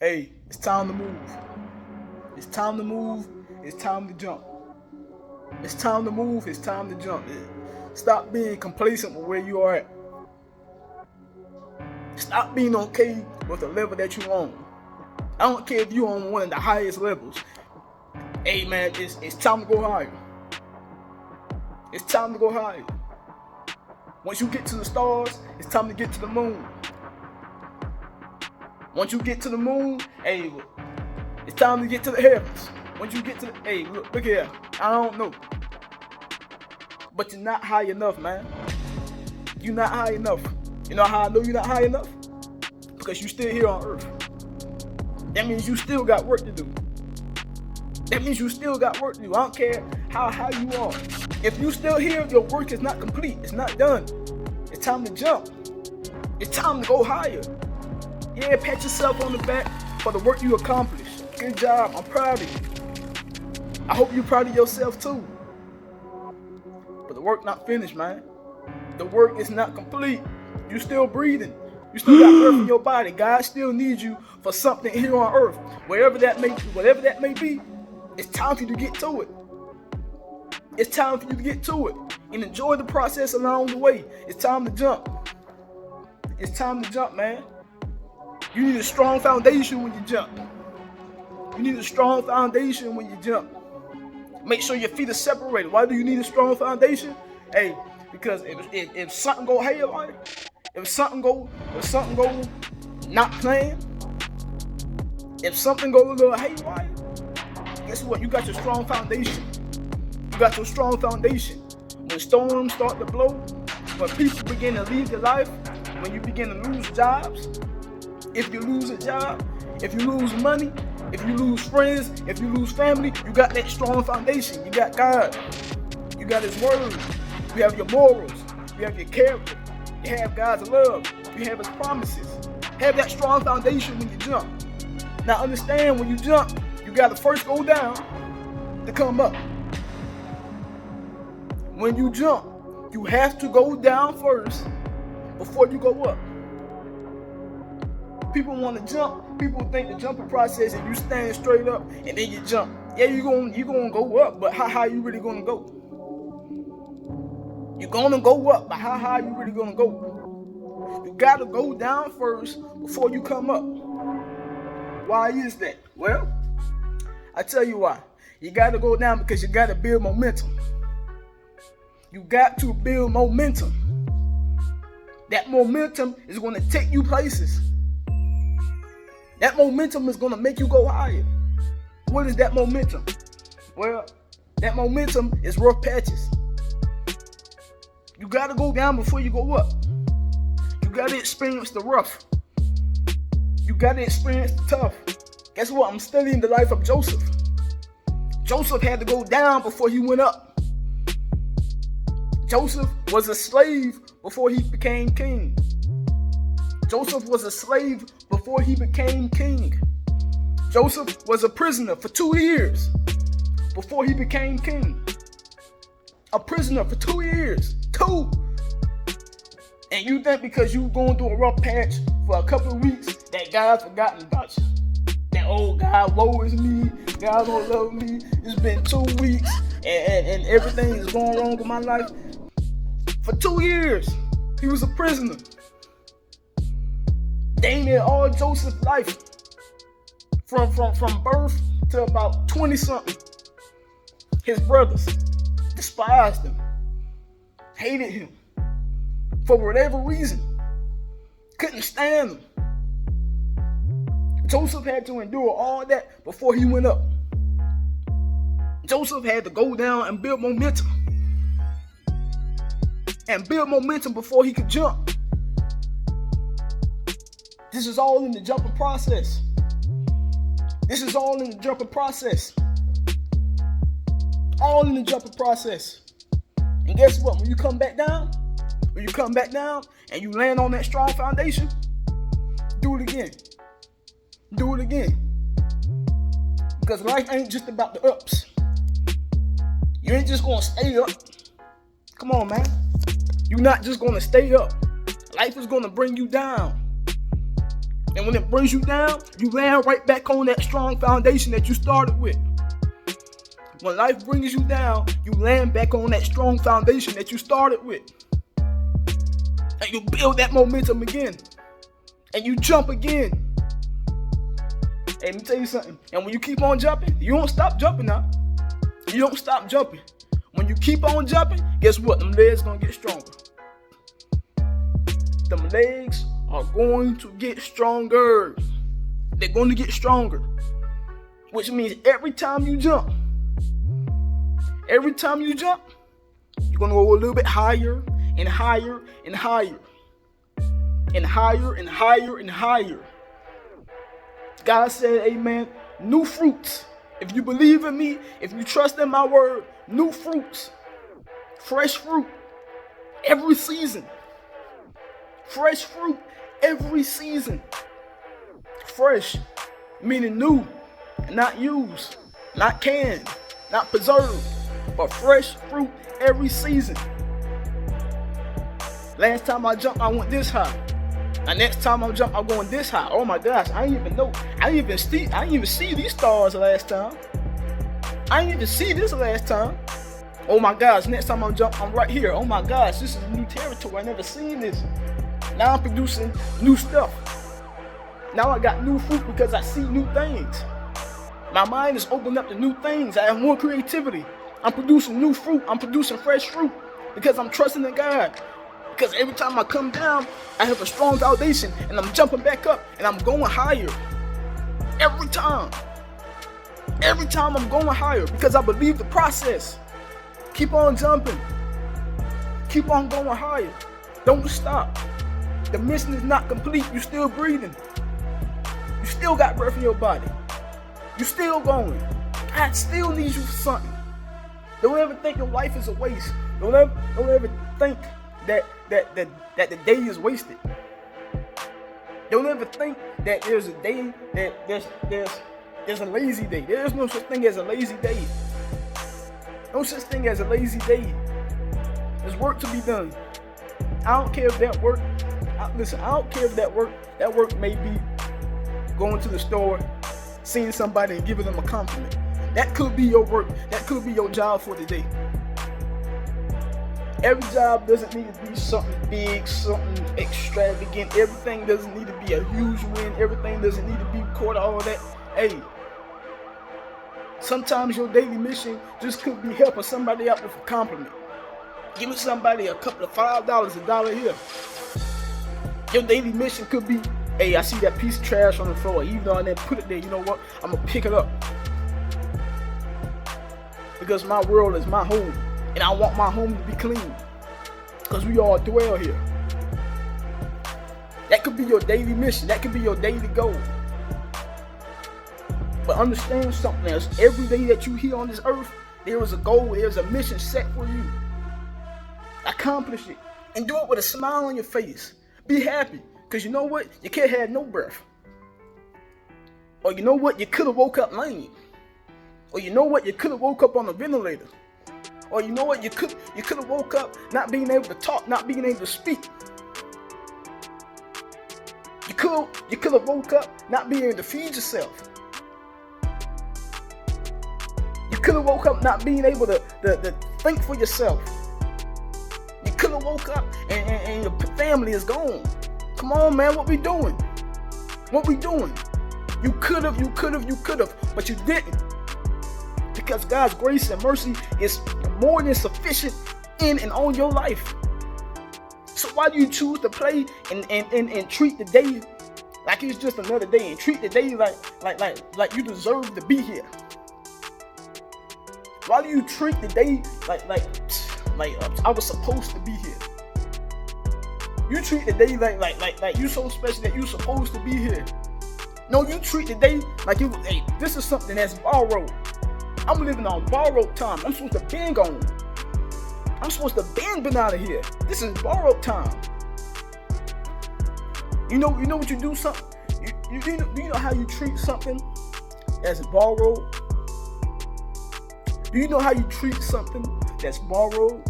Hey, it's time to move. It's time to move. It's time to jump. It's time to move. It's time to jump. Stop being complacent with where you are at. Stop being okay with the level that you on. I don't care if you're on one of the highest levels. Hey man, it's time to go higher. It's time to go higher. Once you get to the stars, it's time to get to the moon. Once you get to the moon, hey, it's time to get to the heavens. Once you get to the, hey, look here, I don't know. But you're not high enough, man. You're not high enough. You know how I know you're not high enough? Because you're still here on earth. That means you still got work to do. That means you still got work to do. I don't care how high you are. If you still here, your work is not complete. It's not done. It's time to jump. It's time to go higher. Yeah, pat yourself on the back for the work you accomplished. Good job. I'm proud of you. I hope you're proud of yourself too. But the work not finished, man. The work is not complete. You still breathing. You still got breath in your body. God still needs you for something here on earth. Whatever that may be, it's time for you to get to it. It's time for you to get to it and enjoy the process along the way. It's time to jump. It's time to jump, man. You need a strong foundation when you jump. You need a strong foundation when you jump. Make sure your feet are separated. Why do you need a strong foundation? Hey, because if something go haywire, if something go not planned, if something go a little haywire, guess what? You got your strong foundation. You got your strong foundation. When storms start to blow, when people begin to leave your life, when you begin to lose jobs, if you lose a job, if you lose money, if you lose friends, if you lose family, you got that strong foundation. You got God. You got His Word. You have your morals. You have your character. You have God's love. You have His promises. Have that strong foundation when you jump. Now understand, when you jump, you got to first go down to come up. When you jump, you have to go down first before you go up. People want to jump. People think the jumping process is you stand straight up and then you jump. Yeah, you're gonna go up, but how high you really gonna go? You're gonna go up, but how high you really gonna go? You gotta go down first before you come up. Why is that? Well, I tell you why. You gotta go down because you gotta build momentum. You got to build momentum. That momentum is gonna take you places. That momentum is going to make you go higher. What is that momentum? Well, that momentum is rough patches. You got to go down before you go up. You got to experience the rough. You got to experience the tough. Guess what? I'm studying the life of Joseph. Joseph had to go down before he went up. Joseph was a slave before he became king. Joseph was a slave before he became king. Joseph was a prisoner for 2 years before he became king. A prisoner for 2 years. 2. And you think because you going through a rough patch for a couple of weeks that God's forgotten about you. That, oh God, woe is me. God don't love me. It's been 2 weeks and everything is going wrong with my life. For 2 years, he was a prisoner. Dang near all Joseph's life, from birth to about 20 something, his brothers despised him, hated him for whatever reason, couldn't stand him. Joseph had to endure all that before he went up. Joseph had to go down and build momentum, before he could jump. This is all in the jumping process. This is all in the jumping process. All in the jumping process. And guess what? When you come back down and you land on that strong foundation, do it again. Do it again. Because life ain't just about the ups. You ain't just gonna stay up. Come on, man. You're not just gonna stay up. Life is gonna bring you down. And when it brings you down, you land right back on that strong foundation that you started with. When life brings you down, you land back on that strong foundation that you started with. And you build that momentum again. And you jump again. Hey, let me tell you something. And when you keep on jumping, you don't stop jumping now. You don't stop jumping. When you keep on jumping, guess what? Them legs gonna get stronger. Them legs are going to get stronger. They're going to get stronger. Which means every time you jump, you're going to go a little bit higher and higher and higher. And higher and higher and higher. God said, amen, new fruits. If you believe in me, if you trust in my word, new fruits. Fresh fruit every season. Fresh fruit every season. Fresh, meaning new, not used, not canned, not preserved, but fresh fruit every season. Last time I jumped, I went this high. The next time I jump, I'm going this high. Oh my gosh, I didn't even know. I didn't even see these stars last time. I didn't even see this last time. Oh my gosh, next time I jump, I'm right here. Oh my gosh, this is new territory. I never seen this. Now I'm producing new stuff. Now I got new fruit because I see new things. My mind is opened up to new things. I have more creativity. I'm producing new fruit. I'm producing fresh fruit because I'm trusting in God. Because every time I come down, I have a strong foundation and I'm jumping back up and I'm going higher. Every time. Every time I'm going higher because I believe the process. Keep on jumping. Keep on going higher. Don't stop. The mission is not complete. You're still breathing. You still got breath in your body. You're still going. God still needs you for something. Don't ever think your life is a waste. Don't ever think that the day is wasted. Don't ever think that there's a day that there's a lazy day. There's no such thing as a lazy day. No such thing as a lazy day. There's work to be done. I don't care if that work. Listen, I don't care if that work may be going to the store, seeing somebody and giving them a compliment. That could be your work. That could be your job for the day. Every job doesn't need to be something big, something extravagant. Everything doesn't need to be a huge win. Everything doesn't need to be recorded, all that. Hey, sometimes your daily mission just could be helping somebody out with a compliment. Giving somebody a couple of $5, $1 here. Your daily mission could be, hey, I see that piece of trash on the floor. Even though I didn't put it there, you know what? I'm going to pick it up. Because my world is my home. And I want my home to be clean. Because we all dwell here. That could be your daily mission. That could be your daily goal. But understand something else. Every day that you here on this earth, there is a goal. There's a mission set for you. Accomplish it. And do it with a smile on your face. Be happy. Because you know what? You can't have no breath. Or you know what? You could have woke up lame. Or you know what? You could have woke up on a ventilator. Or you know what? You could have woke up not being able to talk, not being able to speak. You could have woke up not being able to feed yourself. You could have woke up not being able to think for yourself. You could have woke up and your family is gone. Come on, man, what we doing? What we doing? You could have, but you didn't. Because God's grace and mercy is more than sufficient in and on your life. So why do you choose to play and treat the day like it's just another day, and treat the day like you deserve to be here? Why do you treat the day like I was supposed to be here? You treat the day like you so special that you supposed to be here. No, you treat the day like hey, this is something that's borrowed. I'm living on borrowed time. I'm supposed to been gone. I'm supposed to been out of here. This is borrowed time. You know what you do something? You know how you treat something that's borrowed? Do you know how you treat something that's borrowed?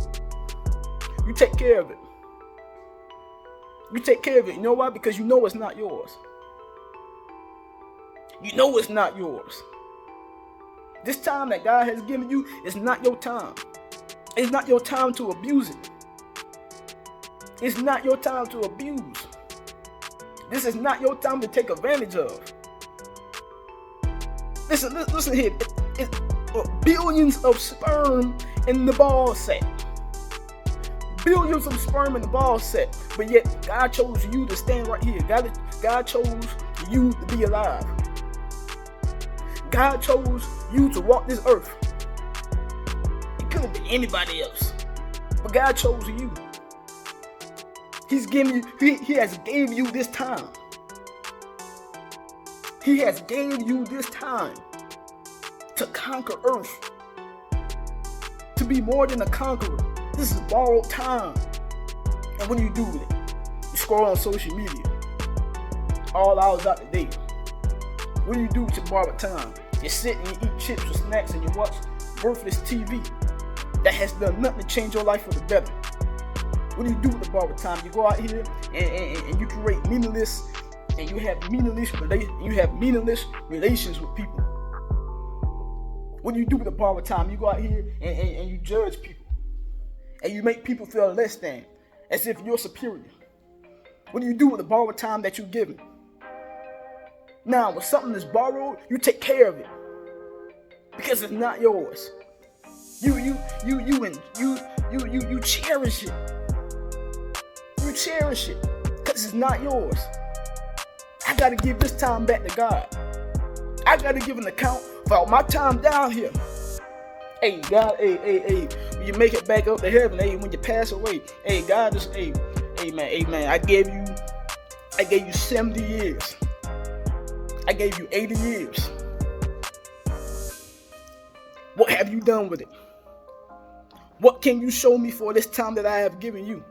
You take care of it. You take care of it. You know why? Because you know it's not yours. You know it's not yours. This time that God has given you is not your time. It's not your time to abuse it. It's not your time to abuse. This is not your time to take advantage of. Listen here. Billions of sperm in the ball sack. Billions of sperm in the ball sack. But yet God chose you to stand right here. God chose you to be alive. God chose you to walk this earth. It could have been anybody else, but God chose you. He's giving you. He has gave you this time. He has gave you this time to conquer earth, to be more than a conqueror. This is borrowed time. And what do you do with it? You scroll on social media all hours out the day. What do you do with your borrowed time? You sit and you eat chips or snacks and you watch worthless TV that has done nothing to change your life for the better. What do you do with the borrowed time? You go out here and you create meaningless, and you have meaningless relations with people. What do you do with the borrowed time? You go out here and you judge people, and you make people feel less than, as if you're superior. What do you do with the borrowed time that you're given? Now, when something is borrowed, you take care of it because it's not yours. You cherish it. You cherish it because it's not yours. I gotta give this time back to God. I gotta give an account for all my time down here. Hey, God, hey, when you make it back up to heaven, hey, when you pass away, hey, God, just, hey, man, I gave you 70 years. I gave you 80 years. What have you done with it? What can you show me for this time that I have given you?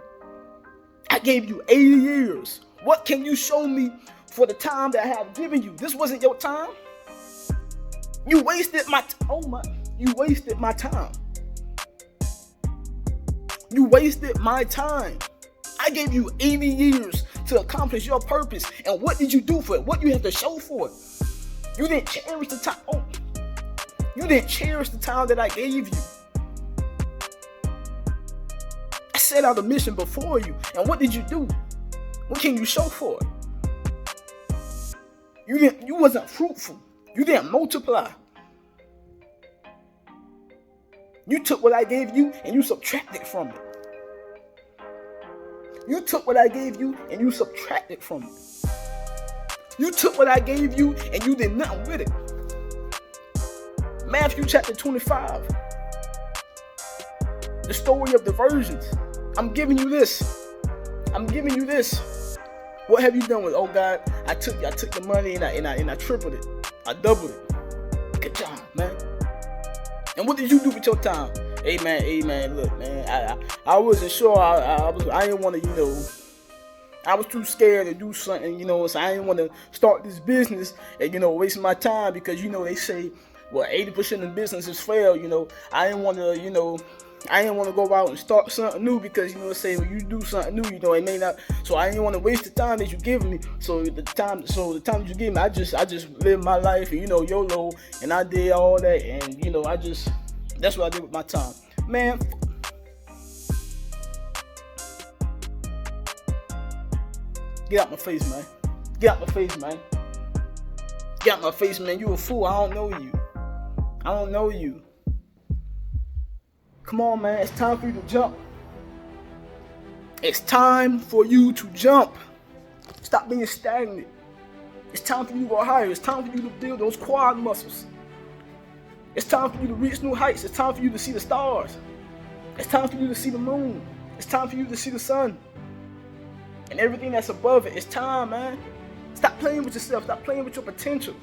I gave you 80 years. What can you show me for the time that I have given you? This wasn't your time. You wasted my you wasted my time. You wasted my time. I gave you 80 years to accomplish your purpose. And what did you do for it? What you have to show for it? You didn't cherish the time. Oh, you didn't cherish the time that I gave you. I set out a mission before you. And what did you do? What can you show for it? You wasn't fruitful. You didn't multiply. You took what I gave you and you subtracted from it. You took what I gave you and you subtracted from it. You took what I gave you and you did nothing with it. Matthew chapter 25. The story of the virgins. I'm giving you this. I'm giving you this. What have you done with it? Oh God, I took the money and I tripled it. I doubled it. Good job, man. And what did you do with your time? Hey man, look, man, I wasn't sure. I didn't want to, I was too scared to do something, so I didn't want to start this business and, waste my time because, they say, well, 80% of businesses fail, I didn't want to go out and start something new because, say when you do something new, it may not, so I didn't want to waste the time that you give me. So the time that you give me, I just lived my life and, YOLO, and I did all that, and, that's what I did with my time. Man, get out my face, man. Get out my face, man. Get out my face, man. You a fool. I don't know you. I don't know you. Come on, man. It's time for you to jump. It's time for you to jump. Stop being stagnant. It's time for you to go higher. It's time for you to build those quad muscles. It's time for you to reach new heights. It's time for you to see the stars. It's time for you to see the moon. It's time for you to see the sun. And everything that's above it. It's time, man. Stop playing with yourself. Stop playing with your potential.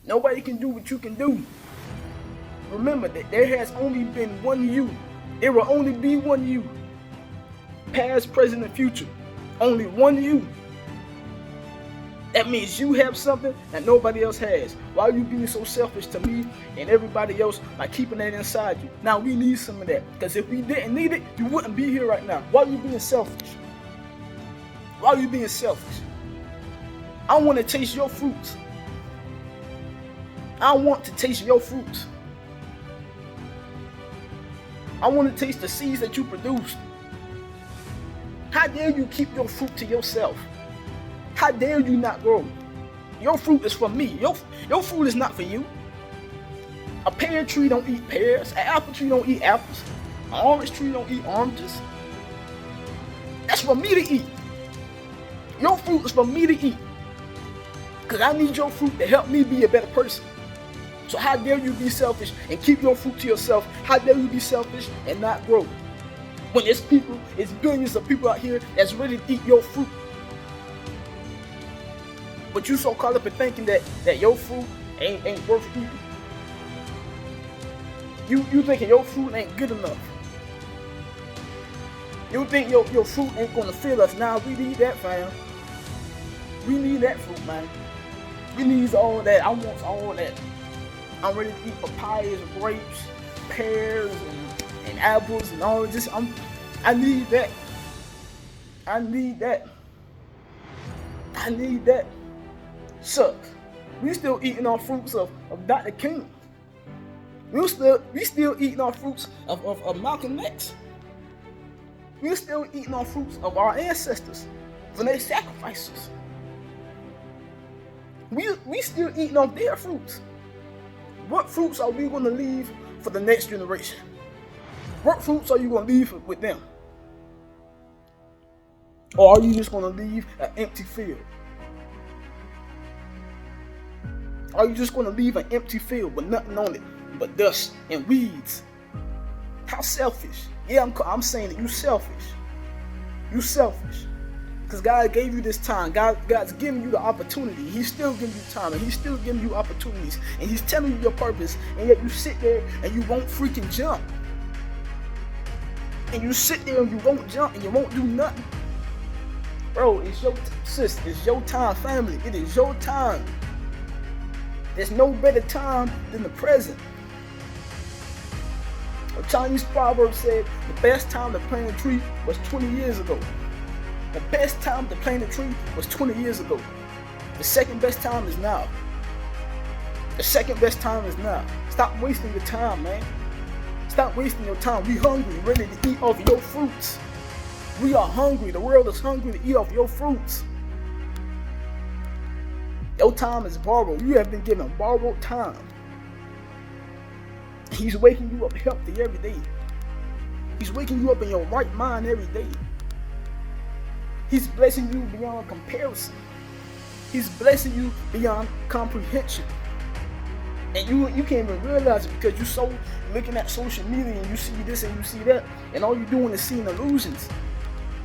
Nobody can do what you can do. Remember that there has only been one you. There will only be one you. Past, present, and future. Only one you. That means you have something that nobody else has. Why are you being so selfish to me and everybody else by keeping that inside you? Now we need some of that. Because if we didn't need it, you wouldn't be here right now. Why are you being selfish? Why are you being selfish? I want to taste your fruits. I want to taste your fruits. I want to taste the seeds that you produced. How dare you keep your fruit to yourself? How dare you not grow? Your fruit is for me. Your fruit is not for you. A pear tree don't eat pears. An apple tree don't eat apples. An orange tree don't eat oranges. That's for me to eat. Your fruit is for me to eat. Because I need your fruit to help me be a better person. So how dare you be selfish and keep your fruit to yourself? How dare you be selfish and not grow? When there's billions of people out here that's ready to eat your fruit. But you so caught up in thinking that your fruit ain't worth eating. You thinking your fruit ain't good enough. You think your fruit ain't gonna fill us. Now we need that, fam. We need that fruit, man. We need all that. I want all that. I'm ready to eat papayas, grapes, pears, and apples, and all of this. I need that. I need that. I need that. Sucks. We still eating our fruits of Dr. King. We still eating our fruits of Malcolm X. We're still eating our fruits of our ancestors for their sacrifices. We still eating off their fruits. What fruits are we going to leave for the next generation? What fruits are you going to leave with them? Or are you just going to leave an empty field? Are you just going to leave an empty field with nothing on it but dust and weeds? How selfish. Yeah, I'm saying that you selfish. You selfish. Because God gave you this time. God's giving you the opportunity. He's still giving you time. And He's still giving you opportunities. And He's telling you your purpose. And yet you sit there and you won't freaking jump. And you sit there and you won't jump and you won't do nothing. Bro, it's your time, family. It is your time. There's no better time than the present. A Chinese proverb said the best time to plant a tree was 20 years ago. The best time to plant a tree was 20 years ago. The second best time is now. The second best time is now. Stop wasting your time, man. Stop wasting your time. We hungry, ready to eat off your fruits. We are hungry. The world is hungry to eat off your fruits. Your time is borrowed. You have been given borrowed time. He's waking you up healthy every day. He's waking you up in your right mind every day. He's blessing you beyond comparison. He's blessing you beyond comprehension. And you can't even realize it because you're so looking at social media and you see this and you see that, and all you're doing is seeing illusions.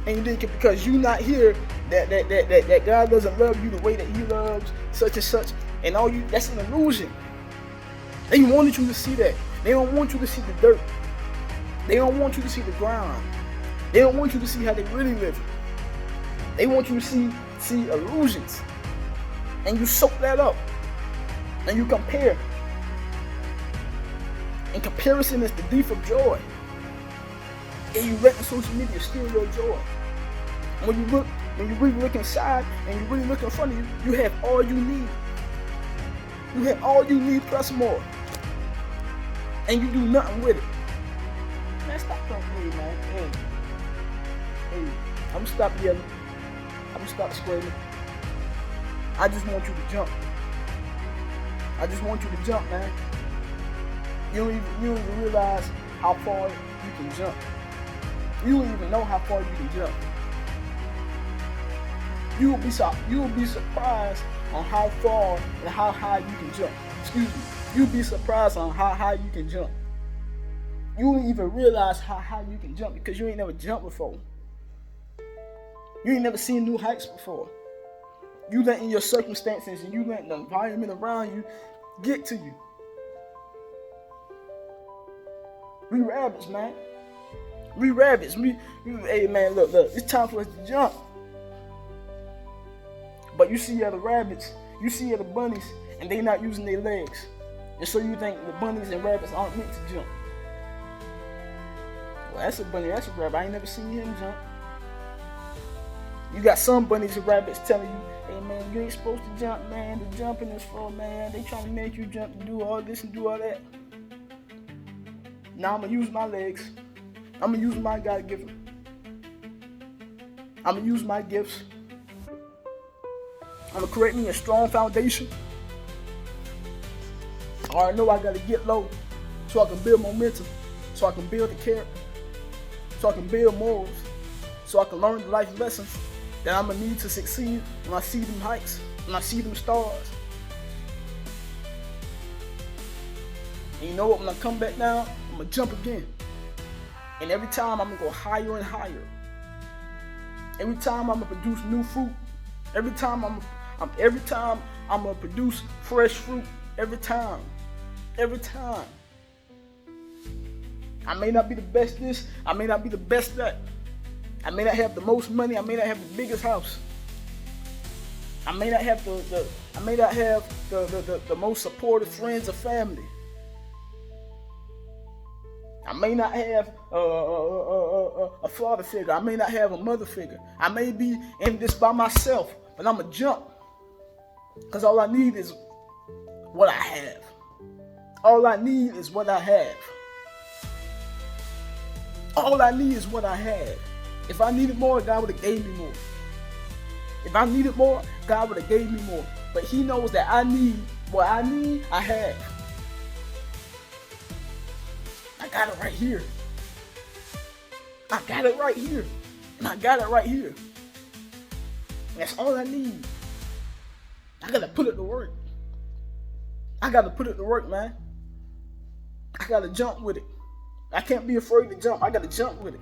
And you think because you're not here that God doesn't love you the way that He loves such and such, and that's an illusion. They wanted you to see that. They don't want you to see the dirt. They don't want you to see the ground. They don't want you to see how they really live. They want you to see illusions. And you soak that up. And you compare. And comparison is the thief of joy. And you let the social media steal your joy. When you really look inside and you really look in front of you, you have all you need. You have all you need plus more. And you do nothing with it. Man, stop complaining, man. Hey, I'm gonna stop yelling. I'm gonna stop screaming. I just want you to jump. I just want you to jump, man. You don't even realize how far you can jump. You don't even know how far you can jump. You will be surprised on how far and how high you can jump. Excuse me. You'll be surprised on how high you can jump. You won't even realize how high you can jump because you ain't never jumped before. You ain't never seen new heights before. You letting your circumstances and you letting the environment around you get to you. We rabbits, man. We rabbits. Hey, man, look. It's time for us to jump. But you see other rabbits, you see other bunnies, and they not using their legs. And so you think the bunnies and rabbits aren't meant to jump. Well, that's a bunny, that's a rabbit. I ain't never seen him jump. You got some bunnies and rabbits telling you Hey man, you ain't supposed to jump, man. The jumping is for, man. They trying to make you jump to do all this and do all that. Now I'm gonna use my legs. I'm gonna use my God given. I'm gonna use my gifts. I'm gonna create me a strong foundation. I already know I gotta get low so I can build momentum, so I can build the character, so I can build morals, so I can learn the life lessons that I'm gonna need to succeed when I see them heights, when I see them stars. And you know what? When I come back down, I'm gonna jump again. And every time I'm gonna go higher and higher. Every time I'm gonna produce new fruit. Every time I'm gonna produce fresh fruit. Every time. I may not be the best this, I may not be the best that. I may not have the most money, I may not have the biggest house. I may not have the most supportive friends or family. I may not have a father figure. I may not have a mother figure. I may be in this by myself, but I'm going to jump. Because all I need is what I have. All I need is what I have. All I need is what I have. If I needed more, God would have gave me more. If I needed more, God would have gave me more. But He knows that I need what I need, I have. I got it right here. I got it right here. And I got it right here. That's all I need. I gotta put it to work. I gotta put it to work, man. I gotta jump with it. I can't be afraid to jump. I gotta jump with it.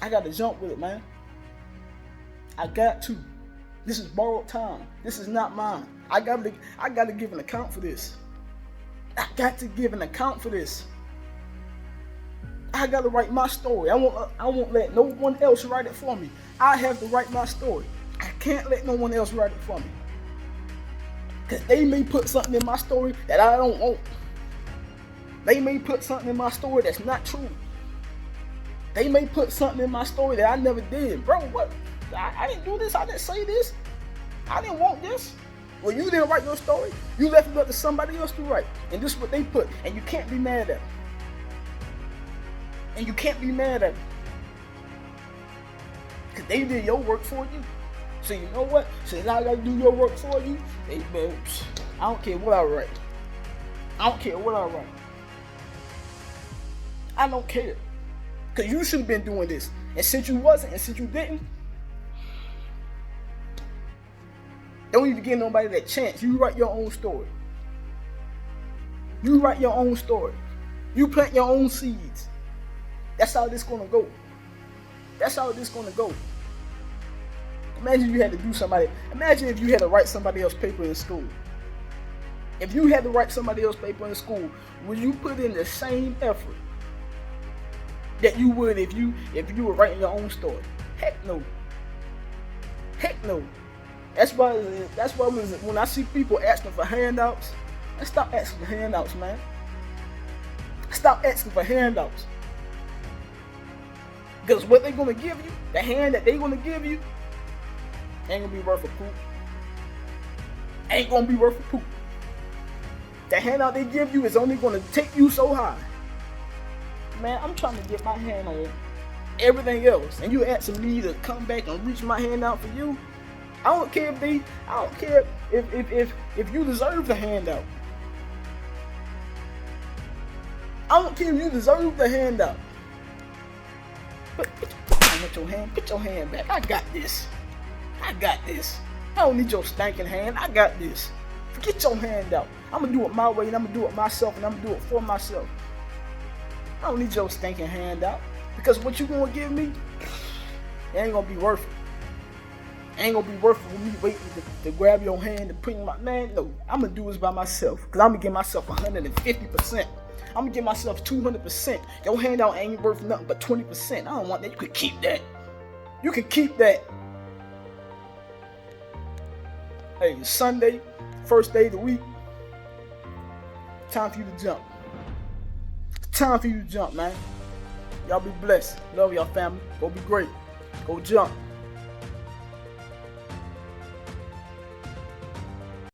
I gotta jump with it, man. I got to. This is borrowed time. This is not mine. I gotta give an account for this. I got to give an account for this. I gotta write my story. I won't let no one else write it for me. I have to write my story. I can't let no one else write it for me. Because they may put something in my story that I don't want. They may put something in my story that's not true. They may put something in my story that I never did. Bro, what? I didn't do this. I didn't say this. I didn't want this. Well, you didn't write your story. You left it up to somebody else to write. And this is what they put. And you can't be mad at them. And you can't be mad at them. Because they did your work for you. So you know what? Since I gotta do your work for you, I don't care what I write. I don't care what I write. I don't care. Because you should have been doing this. And since you wasn't, and since you didn't, don't even give nobody that chance. You write your own story. You write your own story. You plant your own seeds. That's how this gonna go. That's how this gonna go. Imagine you had to do somebody. Imagine if you had to write somebody else's paper in school. If you had to write somebody else's paper in school, would you put in the same effort that you would if you were writing your own story? Heck no. Heck no. That's why when I see people asking for handouts, let's stop asking for handouts, man. Stop asking for handouts. Because what they're gonna give you, the hand that they're gonna give you, ain't gonna be worth a poop. Ain't gonna be worth a poop. The handout they give you is only gonna take you so high. Man, I'm trying to get my hand on everything else, and you asking me to come back and reach my hand out for you. I don't care if you deserve the handout. I don't care if you deserve the handout. Put your hand back. I got this. I don't need your stinking hand. I got this. Get your hand out. I'm gonna do it my way, and I'm gonna do it myself, and I'm gonna do it for myself. I don't need your stinking hand out. Because what you gonna give me, it ain't gonna be worth it. Ain't gonna be worth it for me waiting to grab your hand and put in my man. No, I'm gonna do this by myself. Because I'm gonna give myself 150%. I'm gonna give myself 200%. Your handout ain't worth nothing but 20%. I don't want that. You can keep that. You can keep that. Hey, Sunday, first day of the week. Time for you to jump. Time for you to jump, man. Y'all be blessed. Love y'all family. Go be great. Go jump.